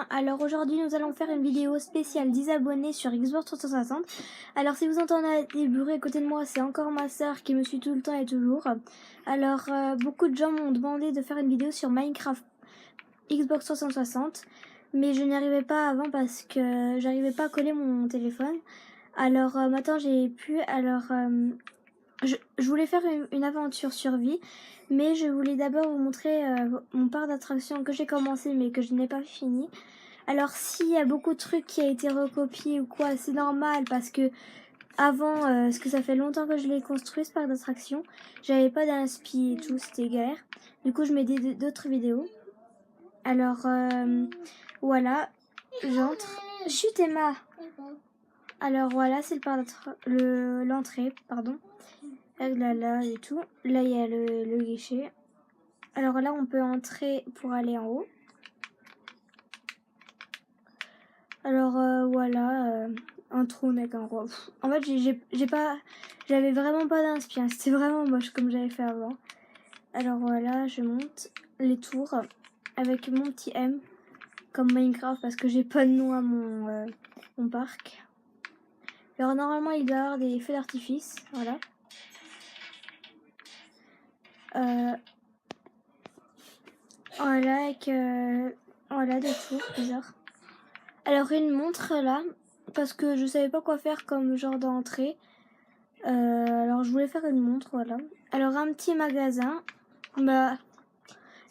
bien. Alors aujourd'hui nous allons faire une vidéo spéciale 10 abonnés sur Xbox 360. Alors si vous entendez des bruits à côté de moi, c'est encore ma soeur qui me suit tout le temps et toujours. Alors beaucoup de gens m'ont demandé de faire une vidéo sur Minecraft Xbox 360, mais je n'y arrivais pas avant parce que j'arrivais pas à coller mon téléphone. Alors maintenant j'ai pu. Alors je voulais faire une aventure survie, mais je voulais d'abord vous montrer mon parc d'attractions que j'ai commencé mais que je n'ai pas fini. Alors s'il y a beaucoup de trucs qui a été recopié ou quoi, c'est normal parce que avant, parce que ça fait longtemps que je l'ai construit ce parc d'attractions, j'avais pas d'inspi et tout, c'était galère. Du coup je mets d'autres vidéos. Alors voilà, j'entre. Chut Emma. Alors voilà, c'est l'entrée, pardon. Avec là et tout. Là il y a le guichet. Alors là on peut entrer pour aller en haut. Alors voilà, un trône avec un roi. En fait j'avais vraiment pas d'inspiration. C'était vraiment moche comme j'avais fait avant. Alors voilà, je monte les tours avec mon petit M comme Minecraft parce que j'ai pas de nom à mon parc. Alors normalement il doit y avoir des feux d'artifice, voilà. Voilà avec voilà des tours bizarres. Alors une montre là parce que je savais pas quoi faire comme genre d'entrée. Alors je voulais faire une montre, voilà. Alors un petit magasin. Bah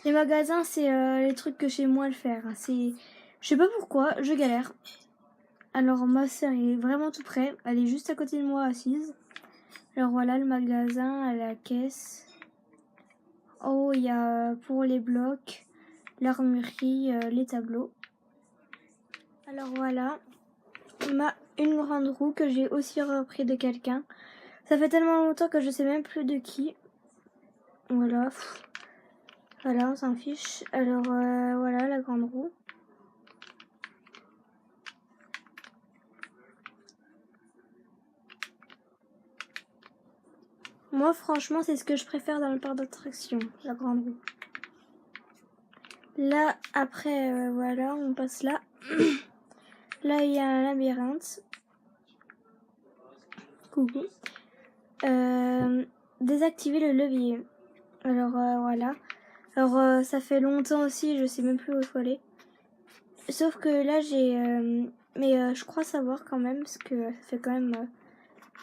les magasins c'est les trucs que chez moi le faire. C'est, je sais pas pourquoi, je galère. Alors ma sœur est vraiment tout près, elle est juste à côté de moi assise. Alors voilà le magasin à la caisse. Oh il y a pour les blocs, l'armurerie, les tableaux. Alors voilà une grande roue que j'ai aussi repris de quelqu'un. Ça fait tellement longtemps que je sais même plus de qui. Voilà. Voilà, on s'en fiche. Alors voilà la grande roue. Moi franchement c'est ce que je préfère dans le parc d'attractions, la grande roue. Là après voilà on passe là. Là il y a un labyrinthe. Coucou. Désactiver le levier. Alors voilà. Alors ça fait longtemps aussi, je sais même plus où il faut aller. Sauf que là j'ai mais je crois savoir quand même parce que ça fait quand même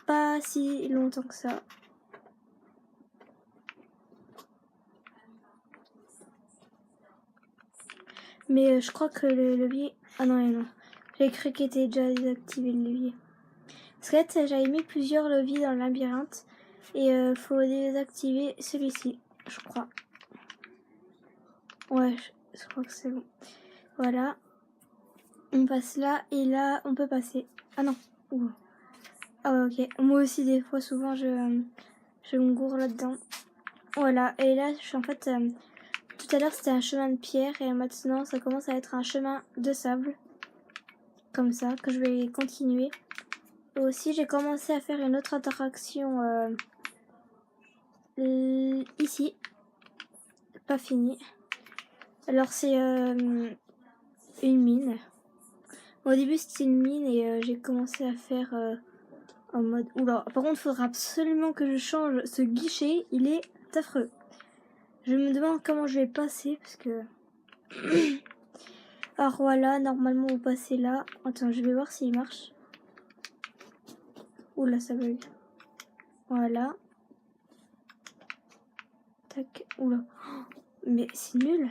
pas si longtemps que ça. Mais je crois que le levier... Ah non, non. J'ai cru qu'il était déjà désactivé le levier. Parce qu'en fait, j'avais mis plusieurs leviers dans le labyrinthe. Et faut désactiver celui-ci, je crois. Ouais, je crois que c'est bon. Voilà. On passe là et là, on peut passer. Ah non. Ouh. Ah ouais, ok. Moi aussi, des fois, souvent, je me gourre là-dedans. Voilà. Et là, je suis en fait... tout à l'heure, c'était un chemin de pierre. Et maintenant, ça commence à être un chemin de sable. Comme ça, que je vais continuer. Et aussi, j'ai commencé à faire une autre attraction ici. Pas fini. Alors, c'est une mine. Au début, c'était une mine et j'ai commencé à faire en mode... Oula, par contre, il faudra absolument que je change ce guichet. Il est affreux. Je me demande comment je vais passer parce que... Alors voilà, normalement, vous passez là. Attends, je vais voir s'il marche. Oula, ça bug. Voilà. Tac. Oula. Mais c'est nul.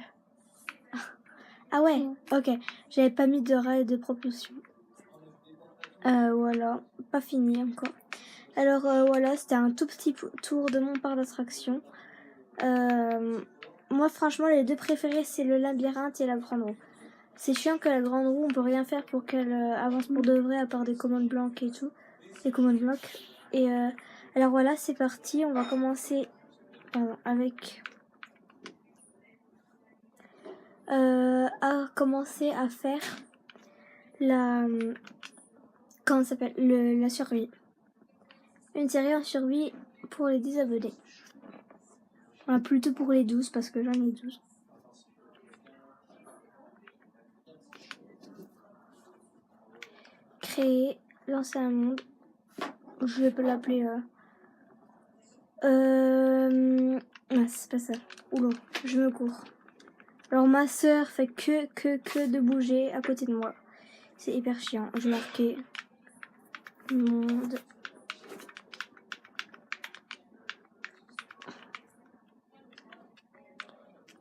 Ah ouais, ok. J'avais pas mis de rail de propulsion. Voilà, pas fini encore. Alors voilà, c'était un tout petit tour de mon parc d'attractions. Moi franchement, les deux préférés, c'est le labyrinthe et la grande roue. C'est chiant que la grande roue, on peut rien faire pour qu'elle avance pour de vrai, à part des commandes blanques et tout. Des commandes blocs. Et alors voilà, c'est parti. On va commencer avec... à commencer à faire la... Comment ça s'appelle, la survie. Une série en survie pour les 10 abonnés. Enfin, plutôt pour les 12 parce que j'en ai 12. créer, lancer un monde. Je vais pas l'appeler. Ah, c'est pas ça. Oula, je me cours. Alors ma sœur fait que de bouger à côté de moi. C'est hyper chiant. Je marquais monde.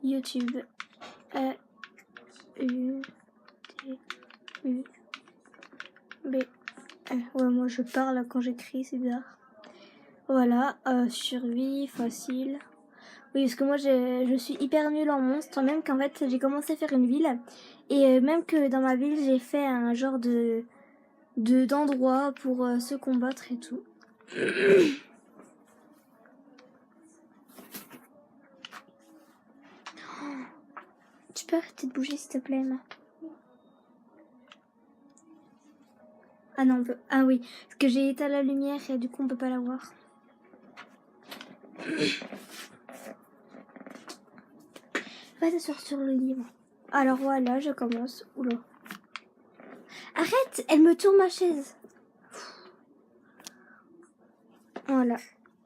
YouTube. A U T U B. Ouais, moi je parle quand j'écris, c'est bizarre. Voilà, survie, facile. Oui, parce que moi je suis hyper nulle en monstre, même qu'en fait j'ai commencé à faire une ville. Et même que dans ma ville j'ai fait un genre d'endroit pour se combattre et tout. Tu peux arrêter de bouger s'il te plaît, Emma? Ah non, on peut... Ah oui, parce que j'ai éteint la lumière et du coup on peut pas la voir. Va t'asseoir sur le lit. Alors voilà, je commence. Oula. Arrête, elle me tourne ma chaise. Voilà.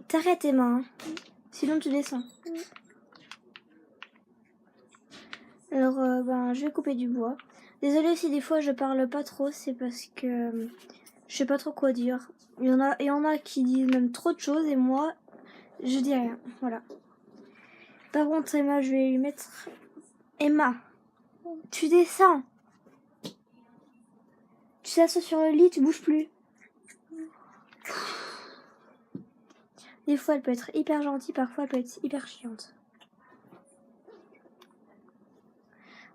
T'arrêtes Emma, hein. Sinon tu descends. Alors je vais couper du bois. Désolée si des fois je parle pas trop, c'est parce que je sais pas trop quoi dire. Il y en a qui disent même trop de choses et moi je dis rien. Voilà. Par contre Emma, je vais lui mettre... Emma, tu descends. Tu t'assois sur le lit, tu bouges plus. Des fois elle peut être hyper gentille, parfois elle peut être hyper chiante.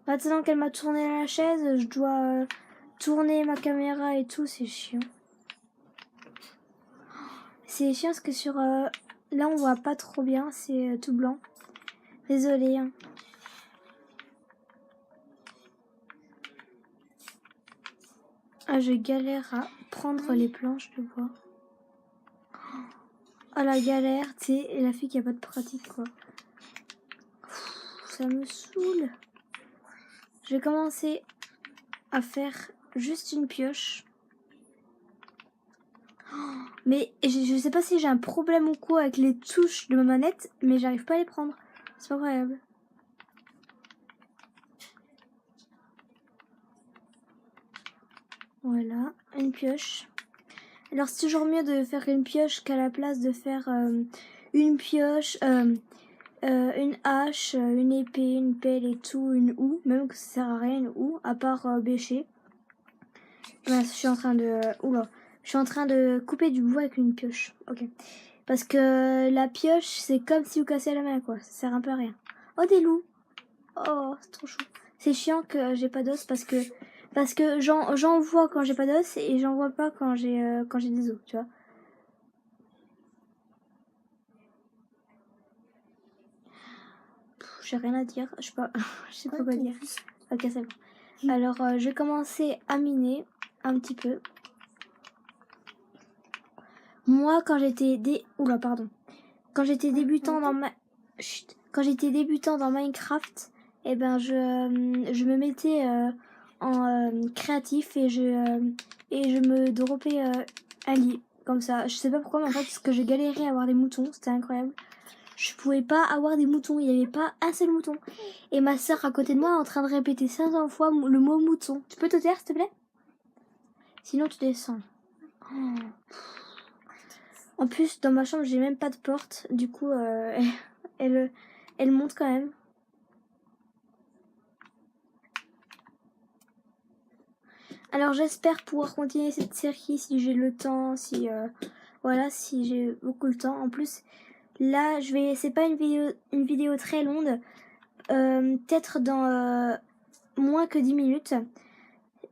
Maintenant qu'elle m'a tourné la chaise, je dois tourner ma caméra et tout, c'est chiant. C'est chiant parce que sur... là on voit pas trop bien, c'est tout blanc. Désolée. Hein. Ah, je galère à prendre les planches de bois. Ah, la galère, tu sais, la fille qui a pas de pratique, quoi. Ça me saoule. Je vais commencer à faire juste une pioche. Mais je sais pas si j'ai un problème ou quoi avec les touches de ma manette, mais j'arrive pas à les prendre. C'est pas incroyable. Voilà, une pioche. Alors c'est toujours mieux de faire une pioche qu'à la place de faire une pioche, une hache, une épée, une pelle et tout, une houe, même que ça sert à rien une houe, à part bêcher. Voilà, je suis en train de... je suis en train de couper du bois avec une pioche. Ok. Parce que la pioche, c'est comme si vous cassiez la main, quoi. Ça sert un peu à rien. Oh, des loups. Oh, c'est trop chou. C'est chiant que j'ai pas d'os parce que j'en vois quand j'ai pas d'os et j'en vois pas quand j'ai des os, tu vois. J'ai rien à dire. Je sais pas, je sais pas quoi dire. Ok, c'est bon. Alors, je vais commencer à miner un petit peu. Moi, quand j'étais quand j'étais débutant dans quand j'étais débutant dans Minecraft, eh ben je me mettais en créatif et je me dropais un lit comme ça. Je sais pas pourquoi, mais en fait parce que j'ai galéré à avoir des moutons, c'était incroyable. Je pouvais pas avoir des moutons, il y avait pas un seul mouton. Et ma soeur à côté de moi est en train de répéter 500 fois le mot mouton. Tu peux te taire s'il te plaît? Sinon tu descends. Oh. En plus, dans ma chambre, j'ai même pas de porte. Du coup, elle monte quand même. Alors, j'espère pouvoir continuer cette série si j'ai le temps, si j'ai beaucoup le temps. En plus, là, c'est pas une vidéo très longue. Peut-être dans moins que 10 minutes.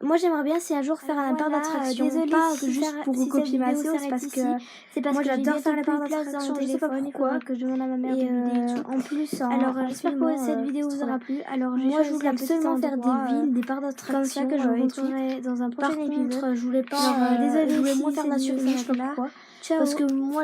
Moi j'aimerais bien si un jour faire un parc d'attraction, pas juste pour recopier ma sauce parce que moi j'adore faire les parcs d'attraction, je sais pas pourquoi que je demande à ma mère de m'aider et tout. En plus, alors j'espère que cette vidéo vous aura plu. Alors moi je voulais absolument faire des villes, des parcs d'attraction comme ça que je vous montrerai dans un prochain épisode. Je voulais pas, désolée, je voulais moins faire nature, je sais pas pourquoi. Parce que moi